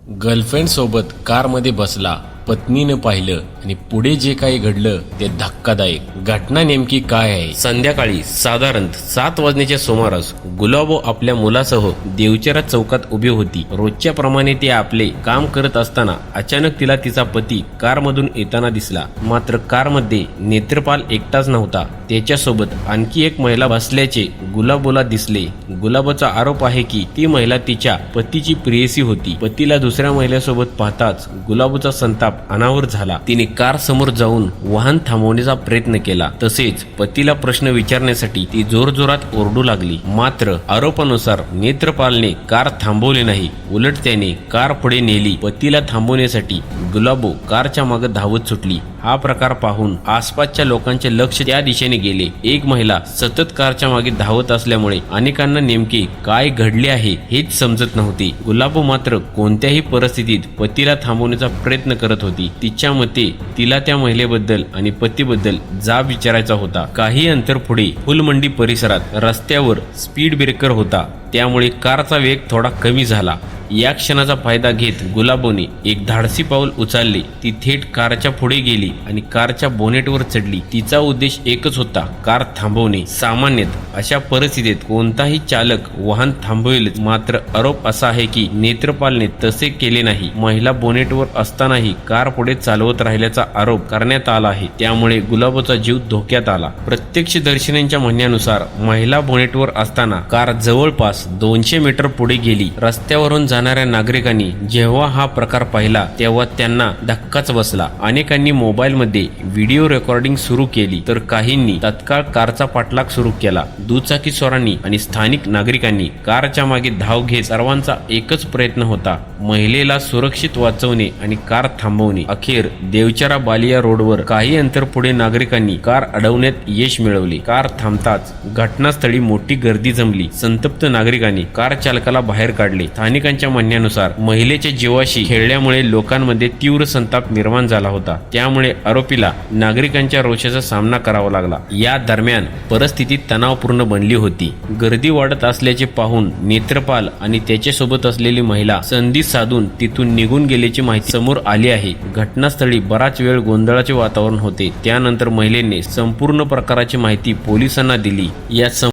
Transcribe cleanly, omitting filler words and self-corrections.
Girlfriend सोबत कारमध्ये बसला, पत्नीने पाहिलं आणि पुढे जे काही घडलं ते धक्कादायक. घटना नेमकी काय आहे? संध्याकाळी साधारण 7 वाजण्याच्या सुमारास गुलाबो आपल्या मुलासह देवचरा चौकात उभी होती. रोजच्या प्रमाणे ती आपले काम करत असताना अचानक तिला तिचा पती कारमधून येताना दिसला. मात्र कारमध्ये नेत्रपाल एकटाच नव्हता, त्याच्यासोबत आणखी एक महिला बसल्याचे गुलाबोला दिसले. गुलाबोचा आरोप आहे की ती महिला तिच्या पतीची प्रेयसी होती. पतीला दुसऱ्या महिलेसोबत पाहताच गुलाबोचा संताप अनावर झाला. तिने कार समोर जाऊन वाहन थांबवण्याचा प्रयत्न केला. तसेच पतीला प्रश्न विचारण्यासाठी ती जोरजोरात ओरडू लागली. मात्र आरोपानुसार नेत्रपालने कार थांबवली नाही, उलट त्याने कार पुढे नेली. पतीला थांबवण्यासाठी गुलाबो कारच्या मागे धावत सुटली. हा प्रकार पाहून आसपासच्या लोकांचे लक्ष त्या दिशेने गेले. एक महिला सतत कारच्या मागे धावत असल्यामुळे अनेकांना नेमके काय घडले आहे हेच समजत नव्हते. गुलाबो मात्र कोणत्याही परिस्थितीत पतीला थांबवण्याचा प्रयत्न करत होती. तिच्या मते तिला त्या महिलेबद्दल आणि पतीबद्दल जाब विचारायचा होता. काही अंतर पुढे फुलमंडी परिसरात रस्त्यावर स्पीड ब्रेकर होता, त्यामुळे कारचा वेग थोडा कमी झाला. या क्षणाचा फायदा घेत गुलाबोने एक धाडसी पाऊल उचलले. ती थेट कारच्या पुढे गेली आणि कारच्या बोनेटवर चढली. तिचा उद्देश एकच होता, कार थांबवणे. सामान्यत अशा परिस्थितीत कोणताही चालक वाहन थांबवेलच. मात्र आरोप असा आहे की नेत्रपालने तसे केले नाही. महिला बोनेटवर असतानाही कार पुढे चालवत राहिल्याचा आरोप करण्यात आला आहे. त्यामुळे गुलाबोचा जीव धोक्यात आला. प्रत्यक्षदर्शींच्या म्हणण्यानुसार महिला बोनेटवर असताना कार जवळपास 200 मीटर पुढे गेली. रस्त्यावरून जाणाऱ्या नागरिकांनी जेव्हा हा प्रकार पाहिला तेव्हा त्यांना धक्काच बसला. अनेकांनी मोबाईलमध्ये व्हिडिओ रेकॉर्डिंग सुरू केली, तर काहींनी तत्काळ कारचा पाठलाग सुरू केला. दुचाकीस्वारांनी आणि स्थानिक नागरिकांनी कारच्या मागे धाव घेत सर्वांचा एकच प्रयत्न होता, महिलेला सुरक्षित वाचवणे आणि कार थांबवणे. अखेर देवचरा बालिया रोडवर काही अंतर पुढे नागरिकांनी कार अडवण्यात यश मिळवले. कार थांबताच घटनास्थळी मोठी गर्दी जमली. संतप्त नागरिकांनी कार चालकाला बाहेर काढले. स्थानिकांच्या म्हणण्यानुसार महिलेच्या जीवाशी खेळल्यामुळे लोकांमध्ये तीव्र संताप निर्माण झाला होता. त्यामुळे आरोपीला नागरिकांच्या रोषाचा सामना करावा लागला. या दरम्यान परिस्थिती तणावपूर्ण बनली होती. गर्दी वाढत असल्याचे पाहून नेत्रपाल आणि त्याच्यासोबत असलेली महिला संधी साधून तिथून निघून गेल्याची माहिती समोर आली आहे. घटनास्थळी बराच वेळ गोंधळाचे वातावरण होते. त्यानंतर महिलेने संपूर्ण प्रकाराची माहिती पोलिसांना दिली. या